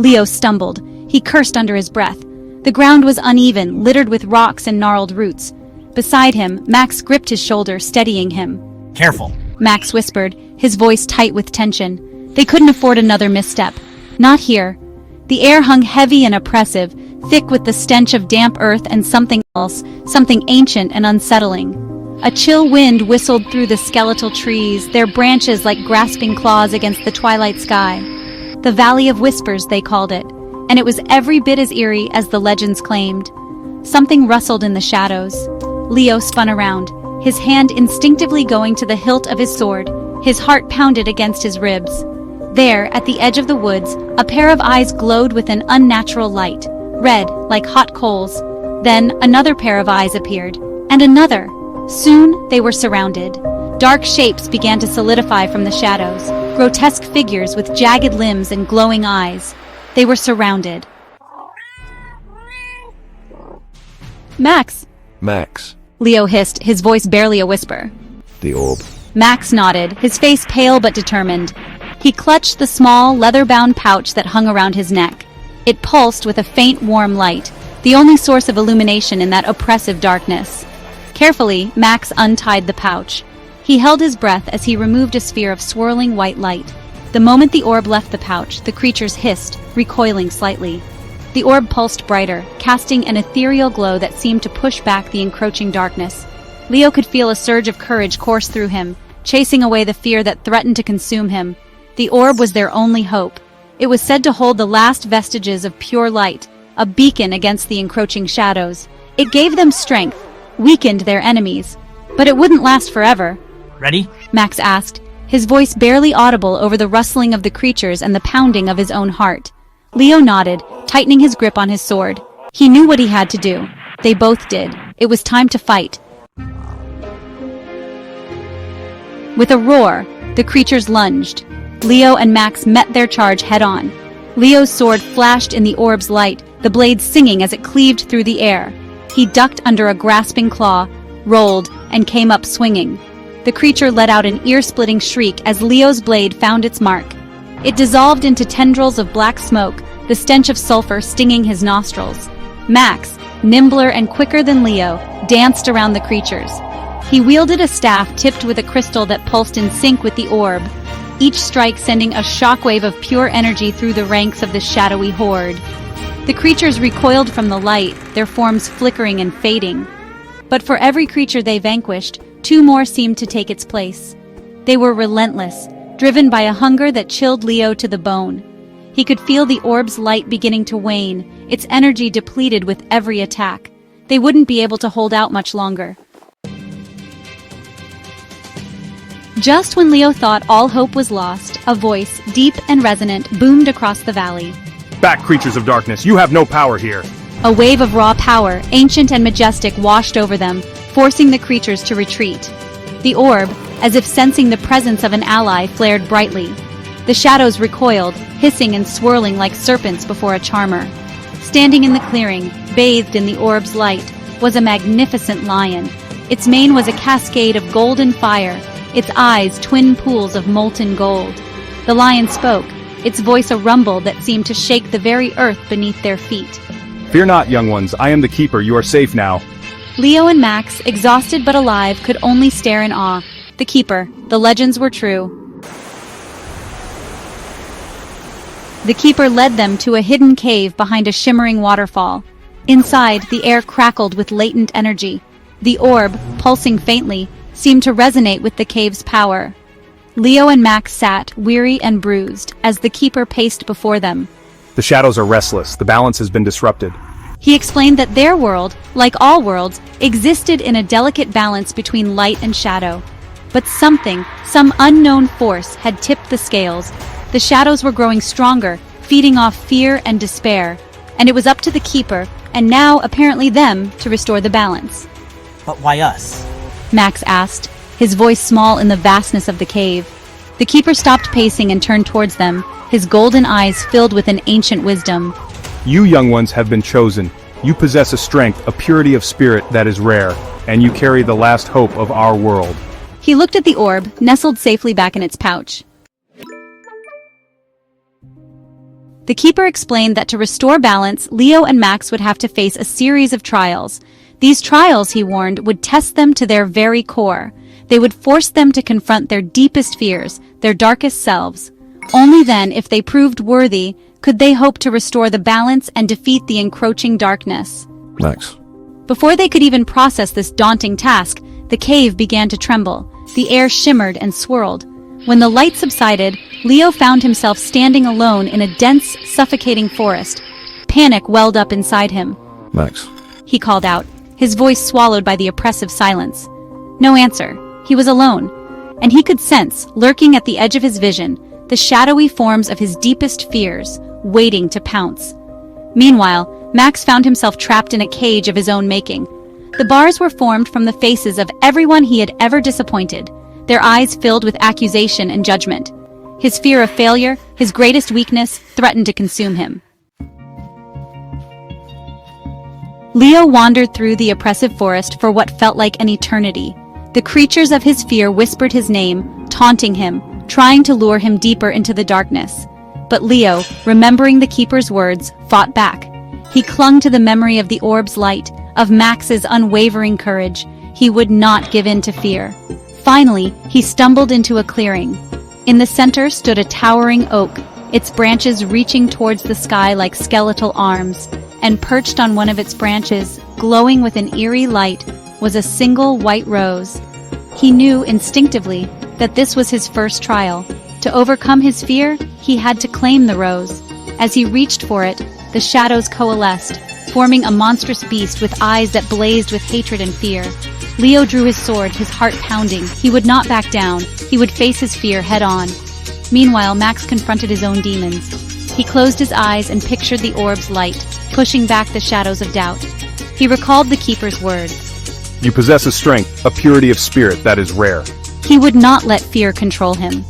Leo stumbled. He cursed under his breath. The ground was uneven, littered with rocks and gnarled roots. Beside him, Max gripped his shoulder, steadying him. Careful, Max whispered, his voice tight with tension. They couldn't afford another misstep. Not here. The air hung heavy and oppressive, thick with the stench of damp earth and something else, something ancient and unsettling. A chill wind whistled through the skeletal trees, their branches like grasping claws against the twilight sky. The Valley of Whispers, they called it, and it was every bit as eerie as the legends claimed. Something rustled in the shadows. Leo spun around, his hand instinctively going to the hilt of his sword. His heart pounded against his ribs. There, at the edge of the woods, a pair of eyes glowed with an unnatural light, red like hot coals. Then another pair of eyes appeared, and another. Soon they were surrounded. Dark shapes began to solidify from the shadows, grotesque figures with jagged limbs and glowing eyes. They were surrounded. Max! Max. Leo hissed, his voice barely a whisper. The orb. Max nodded, his face pale but determined. He clutched the small, leather-bound pouch that hung around his neck. It pulsed with a faint, warm light, the only source of illumination in that oppressive darkness. Carefully, Max untied the pouch. He held his breath as he removed a sphere of swirling white light. The moment the orb left the pouch, the creatures hissed, recoiling slightly. The orb pulsed brighter, casting an ethereal glow that seemed to push back the encroaching darkness. Leo could feel a surge of courage course through him, chasing away the fear that threatened to consume him. The orb was their only hope. It was said to hold the last vestiges of pure light, a beacon against the encroaching shadows. It gave them strength, weakened their enemies. But it wouldn't last forever. ready? Max asked, his voice barely audible over the rustling of the creatures and the pounding of his own heart. Leo nodded, tightening his grip on his sword. He knew what he had to do. They both did. It was time to fight. With a roar, the creatures lunged. Leo and Max met their charge head-on. Leo's sword flashed in the orb's light, the blade singing as it cleaved through the air. He ducked under a grasping claw, rolled, and came up swinging. The creature let out an ear-splitting shriek as Leo's blade found its mark. It dissolved into tendrils of black smoke, the stench of sulfur stinging his nostrils. Max, nimbler and quicker than Leo, danced around the creatures. He wielded a staff tipped with a crystal that pulsed in sync with the orb, each strike sending a shockwave of pure energy through the ranks of the shadowy horde. The creatures recoiled from the light, their forms flickering and fading. But for every creature they vanquished, two more seemed to take its place. They were relentless, driven by a hunger that chilled Leo to the bone. He could feel the orb's light beginning to wane, its energy depleted with every attack. They wouldn't be able to hold out much longer. Just when Leo thought all hope was lost, a voice, deep and resonant, boomed across the valley. Back, creatures of darkness, you have no power here. A wave of raw power, ancient and majestic, washed over them, forcing the creatures to retreat. The orb, as if sensing the presence of an ally, flared brightly. The shadows recoiled, hissing and swirling like serpents before a charmer. Standing in the clearing, bathed in the orb's light, was a magnificent lion. Its mane was a cascade of golden fire, its eyes twin pools of molten gold. The lion spoke, its voice a rumble that seemed to shake the very earth beneath their feet. Fear not, young ones, I am the keeper, you are safe now. Leo and Max, exhausted but alive, could only stare in awe. The keeper, the legends were true. The keeper led them to a hidden cave behind a shimmering waterfall. Inside, the air crackled with latent energy. The orb, pulsing faintly, seemed to resonate with the cave's power. Leo and Max sat, weary and bruised, as the keeper paced before them. The shadows are restless, the balance has been disrupted. He explained that their world, like all worlds, existed in a delicate balance between light and shadow. But something, some unknown force, had tipped the scales. The shadows were growing stronger, feeding off fear and despair. And it was up to the keeper, and now apparently them, to restore the balance. But why us? Max asked, his voice small in the vastness of the cave. The keeper stopped pacing and turned towards them, his golden eyes filled with an ancient wisdom. You young ones have been chosen. You possess a strength, a purity of spirit that is rare, and you carry the last hope of our world. He looked at the orb, nestled safely back in its pouch. The keeper explained that to restore balance, Leo and Max would have to face a series of trials. These trials, he warned, would test them to their very core. They would force them to confront their deepest fears, their darkest selves. Only then, if they proved worthy, could they hope to restore the balance and defeat the encroaching darkness. Max. Before they could even process this daunting task, the cave began to tremble. The air shimmered and swirled. When the light subsided, Leo found himself standing alone in a dense, suffocating forest. Panic welled up inside him. Max. He called out, his voice swallowed by the oppressive silence. No answer. He was alone. And he could sense, lurking at the edge of his vision, the shadowy forms of his deepest fears, waiting to pounce. Meanwhile, Max found himself trapped in a cage of his own making. The bars were formed from the faces of everyone he had ever disappointed, their eyes filled with accusation and judgment. His fear of failure, his greatest weakness, threatened to consume him. Leo wandered through the oppressive forest for what felt like an eternity. The creatures of his fear whispered his name, taunting him, trying to lure him deeper into the darkness. But Leo, remembering the keeper's words, fought back. He clung to the memory of the orb's light, of Max's unwavering courage. He would not give in to fear. Finally, he stumbled into a clearing. In the center stood a towering oak, its branches reaching towards the sky like skeletal arms, and perched on one of its branches, glowing with an eerie light, was a single white rose. He knew instinctively that this was his first trial. To overcome his fear, he had to claim the rose. As he reached for it, the shadows coalesced, forming a monstrous beast with eyes that blazed with hatred and fear. Leo drew his sword, his heart pounding. He would not back down. He would face his fear head-on. Meanwhile, Max confronted his own demons. He closed his eyes and pictured the orb's light, pushing back the shadows of doubt. He recalled the keeper's words. You possess a strength, a purity of spirit that is rare. He would not let fear control him.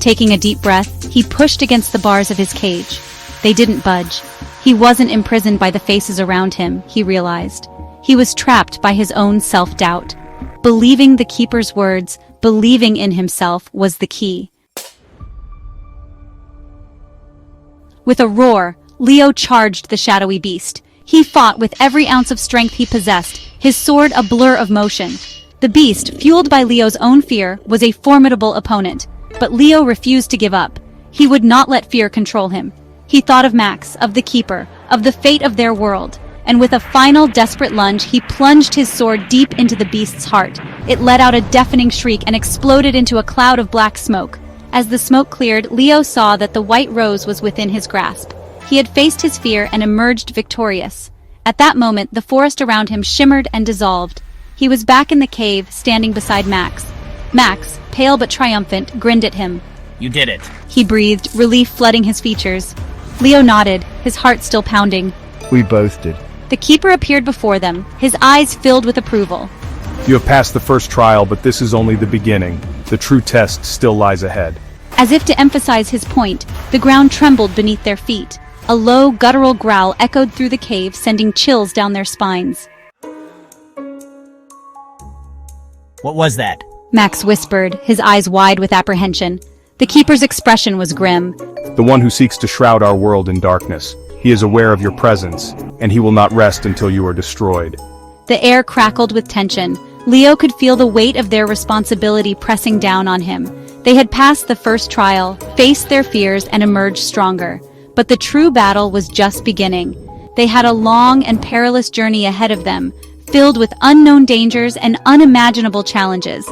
Taking a deep breath, he pushed against the bars of his cage. They didn't budge. He wasn't imprisoned by the faces around him, he realized. He was trapped by his own self-doubt. Believing the keeper's words, believing in himself, was the key. With a roar, Leo charged the shadowy beast. He fought with every ounce of strength he possessed, his sword a blur of motion. The beast, fueled by Leo's own fear, was a formidable opponent. But Leo refused to give up. He would not let fear control him. He thought of Max, of the keeper, of the fate of their world. And with a final desperate lunge, he plunged his sword deep into the beast's heart. It let out a deafening shriek and exploded into a cloud of black smoke. As the smoke cleared, Leo saw that the white rose was within his grasp. He had faced his fear and emerged victorious. At that moment, the forest around him shimmered and dissolved. He was back in the cave, standing beside Max. Max, pale but triumphant, grinned at him. You did it. He breathed, relief flooding his features. Leo nodded, his heart still pounding. We both did. The keeper appeared before them, his eyes filled with approval. You have passed the first trial, but this is only the beginning. The true test still lies ahead. As if to emphasize his point, the ground trembled beneath their feet. A low, guttural growl echoed through the cave, sending chills down their spines. What was that? Max whispered, his eyes wide with apprehension. The keeper's expression was grim. The one who seeks to shroud our world in darkness. He is aware of your presence, and he will not rest until you are destroyed. The air crackled with tension. Leo could feel the weight of their responsibility pressing down on him. They had passed the first trial, faced their fears, and emerged stronger. But the true battle was just beginning. They had a long and perilous journey ahead of them, filled with unknown dangers and unimaginable challenges.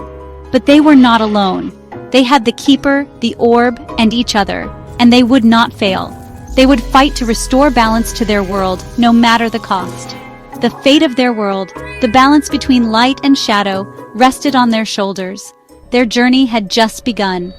But they were not alone. They had the keeper, the orb, and each other, and they would not fail. They would fight to restore balance to their world, no matter the cost. The fate of their world, the balance between light and shadow, rested on their shoulders. Their journey had just begun.